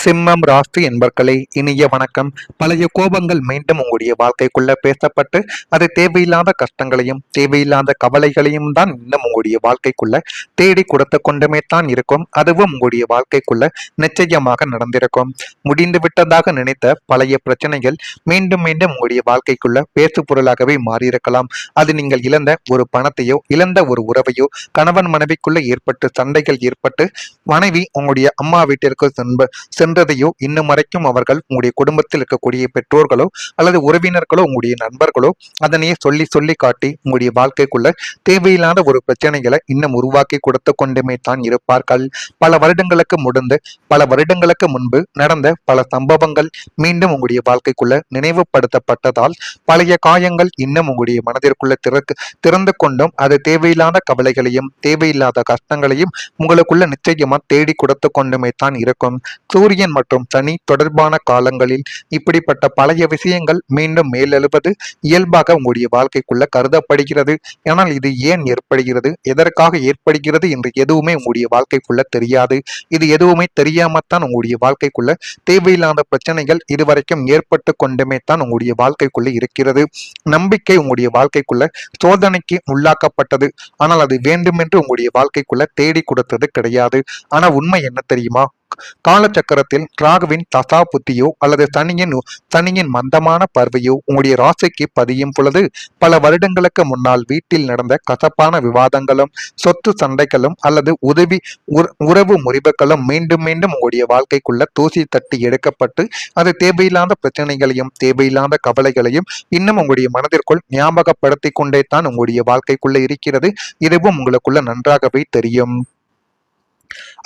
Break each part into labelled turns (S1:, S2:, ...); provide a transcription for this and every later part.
S1: சிம்மம் ராசி என்பர்களே இனிய வணக்கம். பழைய கோபங்கள் மீண்டும் உங்களுடைய வாழ்க்கைக்குள்ள பேசப்பட்டு அது தேவையில்லாத கஷ்டங்களையும் தேவையில்லாத கவலைகளையும் தான் இன்னும் உங்களுடைய வாழ்க்கைக்குள்ள தேடி கொடுத்து கொண்டுமே தான் இருக்கும். அதுவும் உங்களுடைய வாழ்க்கைக்குள்ள நிச்சயமாக நடந்திருக்கும். முடிந்து விட்டதாக நினைத்த பழைய பிரச்சனைகள் மீண்டும் மீண்டும் உங்களுடைய வாழ்க்கைக்குள்ள பேசு பொருளாகவே மாறியிருக்கலாம். அது நீங்கள் இழந்த ஒரு பணத்தையோ இழந்த ஒரு உறவையோ கணவன் மனைவிக்குள்ள ஏற்பட்டு சண்டைகள் ஏற்பட்டு மனைவி உங்களுடைய அம்மா வீட்டிற்கு சென்றதையோ இன்னும் வரைக்கும் அவர்கள் உங்களுடைய குடும்பத்தில் இருக்கக்கூடிய பெற்றோர்களோ அல்லது உறவினர்களோ உங்களுடைய நண்பர்களோ அதனையே சொல்லி சொல்லி காட்டி உங்களுடைய வாழ்க்கைக்குள்ள தேவையில்லாத ஒரு பிரச்சனைகளை இன்னும் உருவாக்கி கொடுத்து கொண்டுமே தான் இருப்பார்கள். பல வருடங்களுக்கு முன்பு நடந்த பல சம்பவங்கள் மீண்டும் உங்களுடைய வாழ்க்கைக்குள்ள நினைவுபடுத்தப்பட்டதால் பழைய காயங்கள் இன்னும் உங்களுடைய மனதிற்குள்ள திறந்து கொண்டும் அது தேவையில்லாத கவலைகளையும் தேவையில்லாத கஷ்டங்களையும் உங்களுக்குள்ள நிச்சயமா தேடி கொடுத்து கொண்டுமே தான் இருக்கும். சூரியன் மற்றும் சனி தொடர்பான காலங்களில் இப்படிப்பட்ட பழைய விஷயங்கள் மீண்டும் மேலெழுவது இயல்பாக உங்களுடைய வாழ்க்கைக்குள்ள கருதப்படுகிறது. ஆனால் இது ஏன் ஏற்படுகிறது, எதற்காக ஏற்படுகிறது என்று எதுவுமே உங்களுடைய வாழ்க்கைக்குள்ள தெரியாது. இது எதுவுமே தெரியாமத்தான் உங்களுடைய வாழ்க்கைக்குள்ள தேவையில்லாத பிரச்சனைகள் இதுவரைக்கும் ஏற்பட்டு கொண்டுமே தான் உங்களுடைய வாழ்க்கைக்குள்ள இருக்கிறது. நம்பிக்கை உங்களுடைய வாழ்க்கைக்குள்ள சோதனைக்கு உள்ளாக்கப்பட்டது. ஆனால் அது வேண்டுமென்று உங்களுடைய வாழ்க்கைக்குள்ள தேடி கொடுத்தது கிடையாது. ஆனா உண்மை என்ன தெரியுமா? காலச்சக்கரத்தில் ராகுவின் தசா புத்தியோ அல்லது சனியின் மந்தமான பார்வையோ உங்களுடைய ராசிக்கு பதியும் பொழுது பல வருடங்களுக்கு முன்னால் வீட்டில் நடந்த கசப்பான விவாதங்களும் சொத்து சண்டைகளும் அல்லது உறவு முறிவுகளும் மீண்டும் மீண்டும் உங்களுடைய வாழ்க்கைக்குள்ள தூசி தட்டி எடுக்கப்பட்டு அது தேவையில்லாத பிரச்சனைகளையும் தேவையில்லாத கவலைகளையும் இன்னும் உங்களுடைய மனதிற்குள் ஞாபகப்படுத்தி கொண்டே தான் உங்களுடைய வாழ்க்கைக்குள்ள இருக்கிறது. இதுவும் உங்களுக்குள்ள நன்றாகவே தெரியும்.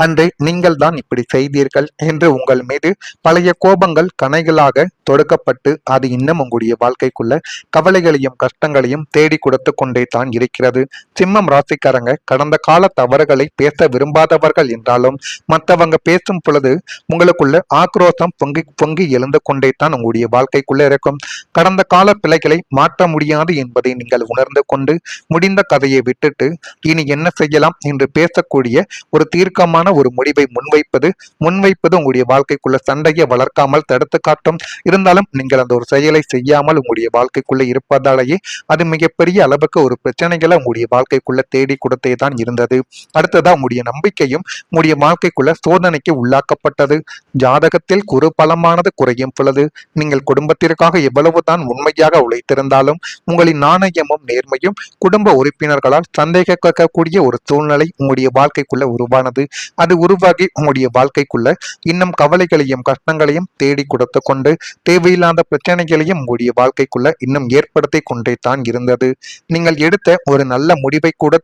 S1: அன்று நீங்கள் தான் இப்படி செய்தீர்கள் என்று உங்கள் மீது பழைய கோபங்கள் கணைகளாக தொடுக்கப்பட்டு அது இன்னும் உங்களுடைய வாழ்க்கைக்குள்ள கவலைகளையும் கஷ்டங்களையும் தேடி கொடுத்து கொண்டே தான் இருக்கிறது. சிம்மம் ராசிக்காரங்க கடந்த கால தவறுகளை பேச விரும்பாதவர்கள் என்றாலும் மற்றவங்க பேசும் பொழுது உங்களுக்குள்ள ஆக்ரோஷம் பொங்கி எழுந்து கொண்டே தான் உங்களுடைய வாழ்க்கைக்குள்ள இருக்கும். கடந்த கால பிழைகளை மாற்ற முடியாது என்பதை நீங்கள் உணர்ந்து கொண்டு முடிந்த கதையை விட்டுட்டு இனி என்ன செய்யலாம் என்று பேசக்கூடிய ஒரு தீர்க்கமான ஒரு முடிவை முன்வைப்பது உங்களுடைய வாழ்க்கைக்குள்ள சண்டையை வளர்க்காமல் தடுத்து காட்டும். இருந்தாலும் நீங்கள் அந்த ஒரு செயலை செய்யாமல் உங்களுடைய வாழ்க்கைக்குள்ள இருப்பதாலேயே அது மிகப்பெரிய அளவுக்கு ஒரு பிரச்சனைகளை உங்களுடைய வாழ்க்கைக்குள்ள தேடி கொடுத்தே தான் இருந்தது. அடுத்ததா உங்களுடைய நம்பிக்கையும் உங்களுடைய வாழ்க்கைக்குள்ள சோதனைக்கு உள்ளாக்கப்பட்டது. ஜாதகத்தில் குறு பலமானது குறையும் பொழுது நீங்கள் குடும்பத்திற்காக எவ்வளவுதான் உண்மையாக உழைத்திருந்தாலும் உங்களின் நாணயமும் நேர்மையும் குடும்ப உறுப்பினர்களால் சந்தேகிக்கக்கூடிய ஒரு சூழ்நிலை உங்களுடைய வாழ்க்கைக்குள்ள உருவானது. அது உருவாகி உங்களுடைய வாழ்க்கைக்குள்ள இன்னும் கவலைகளையும் கஷ்டங்களையும் தேடி கொடுத்து கொண்டு தேவையில்லாத பிரச்சனைகளையும் உங்களுடைய வாழ்க்கைக்குள்ள இன்னும் ஏற்படுத்தி கொண்டே தான் இருந்தது. நீங்கள் எடுத்த ஒரு நல்ல முடிவை கூட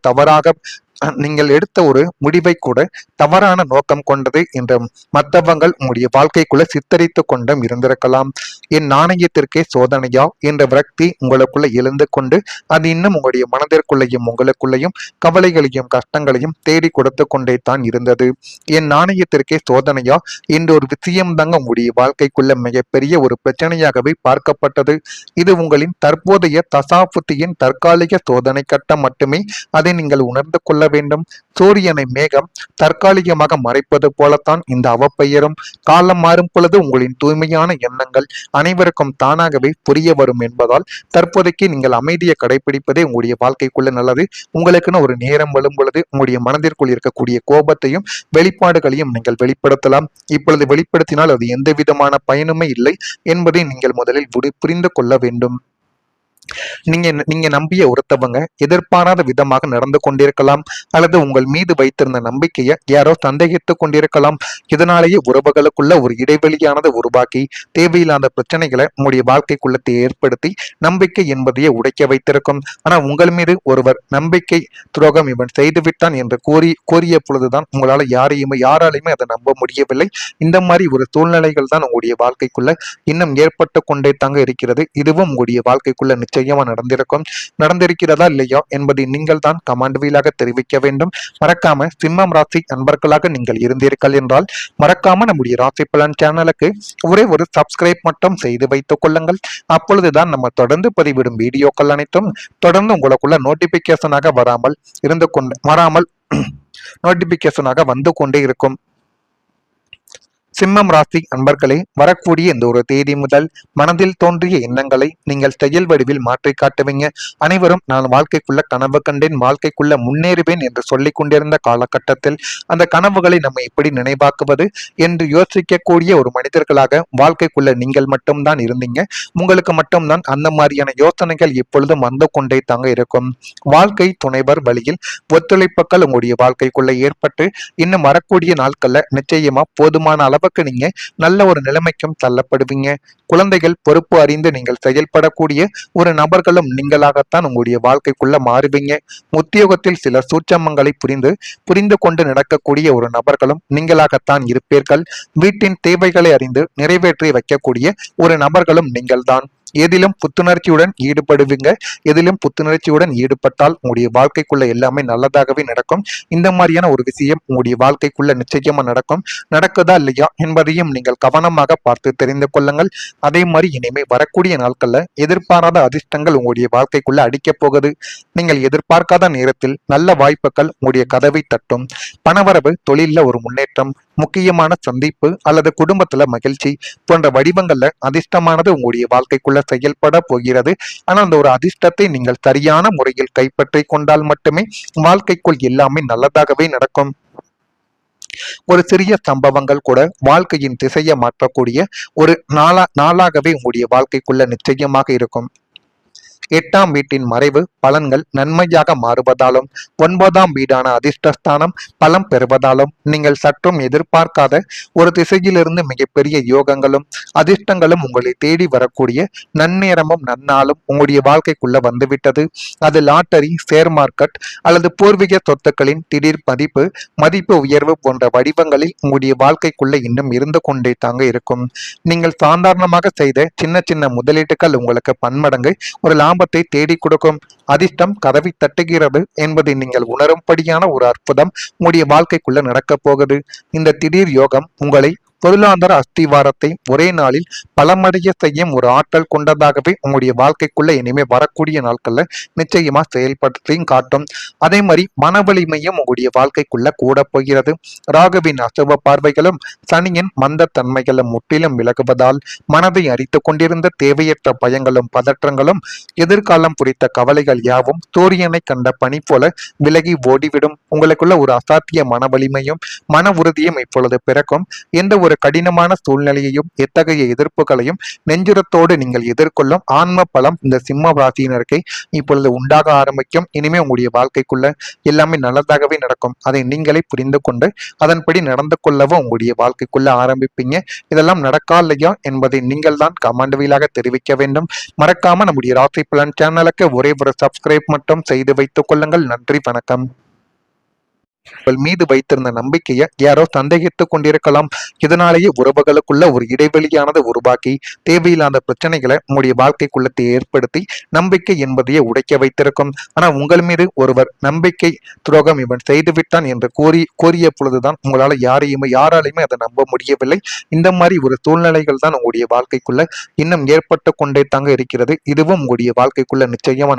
S1: தவறான நோக்கம் கொண்டது என்ற மற்றவங்கள் உங்களுடைய வாழ்க்கைக்குள்ள சித்தரித்து கொண்டும் இருந்திருக்கலாம். என் நாணயத்திற்கே சோதனையா என்ற விரக்தி உங்களுக்குள்ள எழுந்து கொண்டு அது இன்னும் உங்களுடைய மனதிற்குள்ளையும் உங்களுக்குள்ளையும் கவலைகளையும் கஷ்டங்களையும் தேடி கொடுத்து கொண்டே தான் இருந்தது. என் நாணயத்திற்கே சோதனையா என்ற ஒரு விஷயம் தாங்க உங்களுடைய வாழ்க்கைக்குள்ள மிகப்பெரிய ஒரு பிரச்சனையாகவே பார்க்கப்பட்டது. இது உங்களின் தற்போதைய தசாபுத்தியின் தற்காலிக சோதனை கட்டம் மட்டுமே. அதை நீங்கள் உணர்ந்து கொள்ள வேண்டும். சூரியனை மேகம் தற்காலிகமாக மறைப்பது போலத்தான் இந்த அவப்பெயரும். காலம் மாறும் பொழுது உங்களின் தூய்மையான எண்ணங்கள் அனைவருக்கும் தானாகவே புரிய வரும் என்பதால் தற்போதைக்கு நீங்கள் அமைதியை கடைபிடிப்பதே உங்களுடைய வாழ்க்கைக்குள்ள நல்லது. உங்களுக்குன்னு ஒரு நேரம் வரும் பொழுது உங்களுடைய மனதிற்குள் இருக்கக்கூடிய கோபத்தையும் வெளிப்பாடுகளையும் நீங்கள் வெளிப்படுத்தலாம். இப்பொழுது வெளிப்படுத்தினால் அது எந்த விதமான பயனுமே இல்லை என்பதை நீங்கள் முதலில் புரிந்து கொள்ள வேண்டும். நீங்க நம்பிய ஒருத்தவங்க எதிர்பாராத விதமாக நடந்து கொண்டிருக்கலாம் அல்லது உங்கள் மீது வைத்திருந்த நம்பிக்கையை யாரோ சந்தேகித்துக் கொண்டிருக்கலாம். இதனாலேயே உறவுகளுக்குள்ள ஒரு இடைவெளியானது உருவாக்கி தேவையில்லாத பிரச்சனைகளை உங்களுடைய வாழ்க்கைக்குள்ள ஏற்படுத்தி நம்பிக்கை என்பதையே உடைக்க வைத்திருக்கும். ஆனா உங்கள் மீது ஒருவர் நம்பிக்கை துரோகம் இவன் செய்துவிட்டான் என்று கூறிய பொழுதுதான் உங்களால யாராலையுமே அதை நம்ப முடியவில்லை. இந்த மாதிரி ஒரு சூழ்நிலைகள் தான் உங்களுடைய வாழ்க்கைக்குள்ள இன்னும் ஏற்பட்டு கொண்டே தாங்க இருக்கிறது. இதுவும் உங்களுடைய வாழ்க்கைக்குள்ள நிச்சயமா நடந்திருக்கிறதா இல்லையா என்பதை நீங்கள் தான் கமெண்ட் வீலாக தெரிவிக்க வேண்டும். மறக்காம சிம்மம் ராசி நண்பர்களாக நீங்கள் இருந்தீர்கள் என்றால் மறக்காம நம்முடைய ராசி பலன் சேனலுக்கு ஒரே ஒரு சப்ஸ்கிரைப் மட்டும் செய்து வைத்துக் கொள்ளுங்கள். அப்பொழுதுதான் நம்ம தொடர்ந்து பதிவிடும் வீடியோக்கள் அனைத்தும் தொடர்ந்து உங்களுக்குள்ள நோட்டிபிகேஷனாக நோட்டிபிகேஷனாக வந்து கொண்டே இருக்கும். சிம்மம் ராசி அன்பர்களே, வரக்கூடிய இந்த ஒரு தேதி முதல் மனதில் தோன்றிய எண்ணங்களை நீங்கள் செயல் வடிவில் மாற்றி காட்டுவீங்க. அனைவரும் நான் வாழ்க்கைக்குள்ள கனவு கண்டேன், வாழ்க்கைக்குள்ள முன்னேறுவேன் என்று சொல்லிக் கொண்டிருந்த காலகட்டத்தில் அந்த கனவுகளை நம்ம எப்படி நினைவாக்குவது என்று யோசிக்கக்கூடிய ஒரு மனிதர்களாக வாழ்க்கைக்குள்ள நீங்கள் மட்டும்தான் இருந்தீங்க. உங்களுக்கு மட்டும்தான் அந்த மாதிரியான யோசனைகள் எப்பொழுதும் வந்து கொண்டே தாங்க இருக்கும். வாழ்க்கை துணைவர் வழியில் ஒத்துழைப்புகள் உங்களுடைய வாழ்க்கைக்குள்ள ஏற்பட்டு இன்னும் வரக்கூடிய நாட்கள்ல நிச்சயமா போதுமான அளவுக்கு நீங்க நல்ல ஒரு நிலைமைக்கும் தள்ளப்படுவீங்க. குழந்தைகள் பொறுப்பு அறிந்து நீங்கள் செயல்படக்கூடிய ஒரு நபர்களும் நீங்களாகத்தான் உங்களுடைய வாழ்க்கைக்குள்ள மாறுவீங்க. உத்தியோகத்தில் சில சூட்சமங்களை புரிந்து கொண்டு நடக்கக்கூடிய ஒரு நபர்களும் நீங்களாகத்தான் இருப்பீர்கள். வீட்டின் தேவைகளை அறிந்து நிறைவேற்றி வைக்கக்கூடிய ஒரு நபர்களும் நீங்கள்தான். எதிலும் புத்துணர்ச்சியுடன் ஈடுபடுவீங்க. எதிலும் புத்துணர்ச்சியுடன் ஈடுபட்டால் உங்களுடைய வாழ்க்கைக்குள்ள எல்லாமே நல்லதாகவே நடக்கும். இந்த மாதிரியான ஒரு விஷயம் உங்களுடைய வாழ்க்கைக்குள்ள நிச்சயமா நடக்கும். நடக்குதா இல்லையா என்பதையும் நீங்கள் கவனமாக பார்த்து தெரிந்து கொள்ளுங்கள். அதே மாதிரி இனிமே வரக்கூடிய நாட்கள்ல எதிர்பாராத அதிர்ஷ்டங்கள் உங்களுடைய வாழ்க்கைக்குள்ள அடிக்கப் போகுது. நீங்கள் எதிர்பார்க்காத நேரத்தில் நல்ல வாய்ப்புகள் உங்களுடைய கதவை தட்டும். பணவரவு, தொழில ஒரு முன்னேற்றம், முக்கியமான சந்திப்பு அல்லது குடும்பத்துல மகிழ்ச்சி போன்ற வடிவங்கள்ல அதிர்ஷ்டமானது உங்களுடைய வாழ்க்கைக்குள்ள செயல்பட போகிறது. ஆனால் அந்த ஒரு அதிர்ஷ்டத்தை நீங்கள் சரியான முறையில் கைப்பற்றி கொண்டால் மட்டுமே வாழ்க்கைக்குள் எல்லாமே நல்லதாகவே நடக்கும். ஒரு சிறிய சம்பவங்கள் கூட வாழ்க்கையின் திசையை மாற்றக்கூடிய ஒரு நாளாகவே உங்களுடைய வாழ்க்கைக்குள்ள நிச்சயமாக இருக்கும். 8ஆம் வீட்டின் மறைவு பலன்கள் நன்மையாக மாறுவதாலும் 9ஆம் வீடான அதிர்ஷ்டஸ்தானம் பலம் பெறுவதாலும் நீங்கள் சற்றும் எதிர்பார்க்காத ஒரு திசையிலிருந்து மிகப்பெரிய யோகங்களும் அதிர்ஷ்டங்களும் உங்களை தேடி வரக்கூடிய நன்னேரமும் நன்னாலும் உங்களுடைய வாழ்க்கைக்குள்ள வந்துவிட்டது. அது லாட்டரி, ஷேர் மார்க்கெட் அல்லது பூர்வீக சொத்துக்களின் திடீர் மதிப்பு உயர்வு போன்ற வடிவங்களில் உங்களுடைய வாழ்க்கைக்குள்ள இன்னும் இருந்து கொண்டே தாங்க இருக்கும். நீங்கள் சாதாரணமாக செய்த சின்ன சின்ன முதலீட்டுகள் உங்களுக்கு பன்மடங்கு ஒரு லாபத்தை தேடி கொடுக்கும். அதிர்ஷ்டம் கதவை தட்டுகிறது என்பதை நீங்கள் உணரும்படியான ஒரு அற்புதம் உங்களுடைய வாழ்க்கைக்குள்ள நடக்கப் போகுது. இந்த திடீர் யோகம் உங்களை பொருளாதார அஸ்திவாரத்தை ஒரே நாளில் பலமடைய செய்யும் ஒரு ஆற்றல் கொண்டதாகவே உங்களுடைய வாழ்க்கைக்குள்ள இனிமே வரக்கூடிய நாட்கள்ல நிச்சயமா செயல்படுத்தியும் காட்டும். அதே மாதிரி மன வலிமையும் உங்களுடைய வாழ்க்கைக்குள்ள கூட போகிறது. ராகுவின் அசுப பார்வைகளும் சனியின் மந்த தன்மைகளும் முற்றிலும் விலகுவதால் மனதை அரித்து கொண்டிருந்த தேவையற்ற பயங்களும் பதற்றங்களும் எதிர்காலம் குறித்த கவலைகள் யாவும் சூரியனை கண்ட பனி போல விலகி ஓடிவிடும். உங்களுக்குள்ள ஒரு அசாத்திய மன வலிமையும் மன உறுதியும் இப்பொழுது பிறக்கும். எந்த ஒரு கடினமான சூழ்நிலையையும் எத்தகைய எதிர்ப்புகளையும் நெஞ்சுரத்தோடு நீங்கள் எதிர்கொள்ளும் ஆன்ம பலம் இந்த சிம்ம ராசியினருக்கு இப்பொழுது உண்டாக ஆரம்பிக்கும். இனிமே உங்களுடைய வாழ்க்கைக்குள்ள எல்லாமே நல்லதாகவே நடக்கும். அதை நீங்களே புரிந்து கொண்டு அதன்படி நடந்து கொள்ளவும் உங்களுடைய வாழ்க்கைக்குள்ள ஆரம்பிப்பீங்க. இதெல்லாம் நடக்கா இல்லையா என்பதை நீங்கள் தான் கமெண்ட் வாயிலாக தெரிவிக்க வேண்டும். மறக்காம நம்முடைய ராசி பலன் சேனலுக்கு ஒரே ஒரு சப்ஸ்கிரைப் மட்டும் செய்து வைத்துக் கொள்ளுங்கள். நன்றி, வணக்கம். உங்கள் மீது வைத்திருந்த நம்பிக்கையை யாரோ சந்தேகித்துக் கொண்டிருக்கலாம். இதனாலேயே உறவுகளுக்குள்ள ஒரு இடைவெளியானது உருவாக்கி தேவையில்லாத பிரச்சனைகளை உங்களுடைய வாழ்க்கைக்குள்ள ஏற்படுத்தி நம்பிக்கை என்பதையே உடைக்க வைத்திருக்கும். ஆனா உங்கள் மீது ஒருவர் நம்பிக்கை துரோகம் இவன் செய்துவிட்டான் என்று கூறிய பொழுதுதான் உங்களால யாராலையுமே அதை நம்ப முடியவில்லை. இந்த மாதிரி ஒரு சூழ்நிலைகள் தான் உங்களுடைய வாழ்க்கைக்குள்ள இன்னும் ஏற்பட்டு கொண்டே தாங்க இருக்கிறது. இதுவும் உங்களுடைய வாழ்க்கைக்குள்ள நிச்சயமா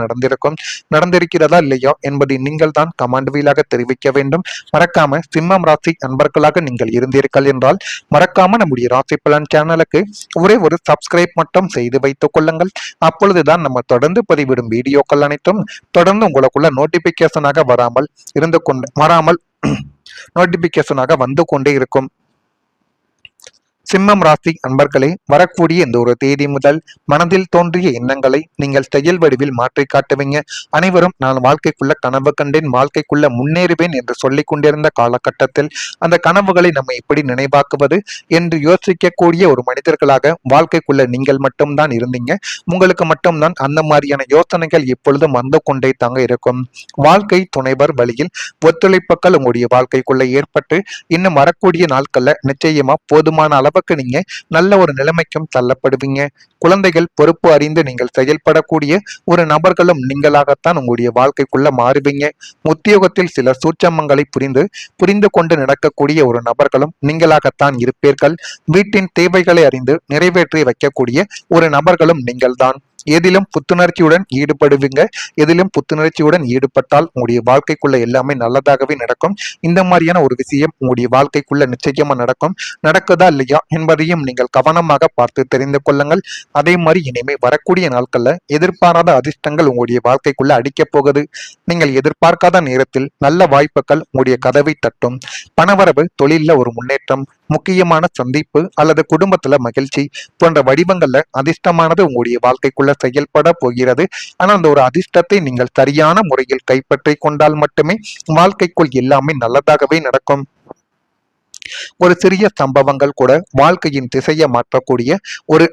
S1: நடந்திருக்கிறதா இல்லையா என்பதை நீங்கள் தான் கமெண்ட் வாயிலாக தெரிவிக்க வேண்டும். மறக்காம சிம்மம் ராசி அன்பர்களாக நீங்கள் இருந்தீர்கள் என்றால் மறக்காம நம்முடைய ராசி பலன் சேனலுக்கு ஒரே ஒரு சப்ஸ்கிரைப் மட்டும் செய்து வைத்துக் கொள்ளுங்கள். அப்பொழுதுதான் நம்ம தொடர்ந்து பதிவிடும் வீடியோக்கள் அனைத்தும் தொடர்ந்து உங்களுக்குள்ள நோட்டிபிகேஷனாக நோட்டிபிகேஷனாக வந்து கொண்டே இருக்கும். சிம்மம் ராசி அன்பர்களே, வரக்கூடிய இந்த ஒரு தேதி முதல் மனதில் தோன்றிய எண்ணங்களை நீங்கள் செயல் வடிவில் மாற்றி காட்டுவீங்க. அனைவரும் நான் வாழ்க்கைக்குள்ள கனவு கண்டேன், வாழ்க்கைக்குள்ள முன்னேறுவேன் என்று சொல்லிக் கொண்டிருந்த காலகட்டத்தில் அந்த கனவுகளை நம்ம எப்படி நினைவாக்குவது என்று யோசிக்கக்கூடிய ஒரு மனிதர்களாக வாழ்க்கைக்குள்ள நீங்கள் மட்டும்தான் இருந்தீங்க. உங்களுக்கு மட்டும்தான் அந்த மாதிரியான யோசனைகள் எப்பொழுதும் வந்து கொண்டே தாங்க இருக்கும். வாழ்க்கை துணைவர் வழியில் ஒத்துழைப்புகள் உங்களுடைய வாழ்க்கைக்குள்ள ஏற்பட்டு இன்னும் வரக்கூடிய நாட்கள்ல நிச்சயமா போதுமான அளவு நீங்க நல்ல ஒரு நிலைமைக்கும் தள்ளப்படுவீங்க. குழந்தைகள் பொறுப்பு அறிந்து நீங்கள் செயல்படக்கூடிய ஒரு நபர்களும் நீங்களாகத்தான் உங்களுடைய வாழ்க்கைக்குள்ள மாறுவீங்க. உத்தியோகத்தில் சில சூட்சமங்களை புரிந்து கொண்டு நடக்கக்கூடிய ஒரு நபர்களும் நீங்களாகத்தான் இருப்பீர்கள். வீட்டின் தேவைகளை அறிந்து நிறைவேற்றி வைக்கக்கூடிய ஒரு நபர்களும் நீங்கள்தான். எதிலும் புத்துணர்ச்சியுடன் ஈடுபடுவீங்க. எதிலும் புத்துணர்ச்சியுடன் ஈடுபட்டால் உங்களுடைய வாழ்க்கைக்குள்ள எல்லாமே நல்லதாகவே நடக்கும். இந்த மாதிரியான ஒரு விஷயம் உங்களுடைய வாழ்க்கைக்குள்ள நிச்சயமா நடக்கும். நடக்குதா இல்லையா என்பதையும் நீங்கள் கவனமாக பார்த்து தெரிந்து கொள்ளுங்கள். அதே மாதிரி இனிமே வரக்கூடிய நாட்கள்ல எதிர்பாராத அதிர்ஷ்டங்கள் உங்களுடைய வாழ்க்கைக்குள்ள அடிக்கப் போகுது. நீங்கள் எதிர்பார்க்காத நேரத்தில் நல்ல வாய்ப்புகள் உங்களுடைய கதவை தட்டும். பணவரவு, தொழில்ல ஒரு முன்னேற்றம், முக்கியமான சந்திப்பு அல்லது குடும்பத்துல மகிழ்ச்சி போன்ற வடிவங்கள்ல அதிர்ஷ்டமானது உங்களுடைய வாழ்க்கைக்குள்ள செயல்பட போகிறது. ஆனால் அந்த ஒரு அதிர்ஷ்டத்தை நீங்கள் சரியான முறையில் கைப்பற்றி கொண்டால் மட்டுமே வாழ்க்கைக்குள் எல்லாமே நல்லதாகவே நடக்கும். ஒரு சிறிய சம்பவங்கள் கூட வாழ்க்கையின் திசையை மாற்றக்கூடிய ஒரு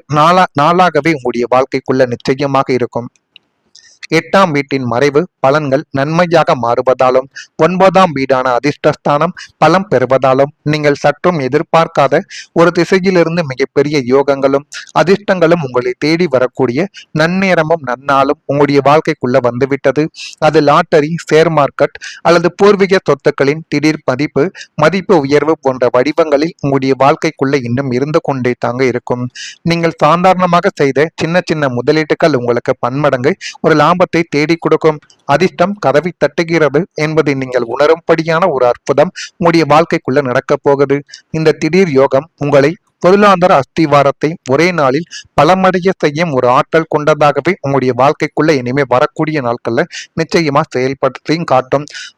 S1: நாளாகவே உங்களுடைய வாழ்க்கைக்குள்ள நிச்சயமாக இருக்கும். 8ஆம் வீட்டின் மறைவு பலன்கள் நன்மையாக மாறுவதாலும் 9ஆம் வீடான அதிர்ஷ்டஸ்தானம் பலம் பெறுவதாலும் நீங்கள் சற்றும் எதிர்பார்க்காத ஒரு திசையிலிருந்து மிகப்பெரிய யோகங்களும் அதிர்ஷ்டங்களும் உங்களை தேடி வரக்கூடிய நன்னேரமும் நன்னாளும் உங்களுடைய வாழ்க்கைக்குள்ள வந்துவிட்டது. அது லாட்டரி, ஷேர் மார்க்கெட் அல்லது பூர்வீக சொத்துக்களின் திடீர் மதிப்பு உயர்வு போன்ற வடிவங்களில் உங்களுடைய வாழ்க்கைக்குள்ள இன்னும் இருந்து கொண்டே தாங்க இருக்கும். நீங்கள் சாதாரணமாக செய்த சின்ன சின்ன முதலீட்டுகள் உங்களுக்கு பன்மடங்கு ஒரு லாபத்தை தேடி கொடுக்கும். அதிர்ஷ்டம் கதவை தட்டுகிறது என்பதை நீங்கள் உணரும்படியான ஒரு அற்புதம் உங்களுடைய வாழ்க்கைக்குள்ள நடக்கப் போகுது. இந்த திடீர் யோகம் உங்களை பொருளாதார அஸ்திவாரத்தை ஒரே நாளில் பலமடைய செய்யும் ஒரு ஆற்றல் கொண்டதாகவே உங்களுடைய வாழ்க்கைக்குள்ள இனிமே வரக்கூடிய நாட்கள்ல நிச்சயமா செயல்படுத்தியும் காட்டும்.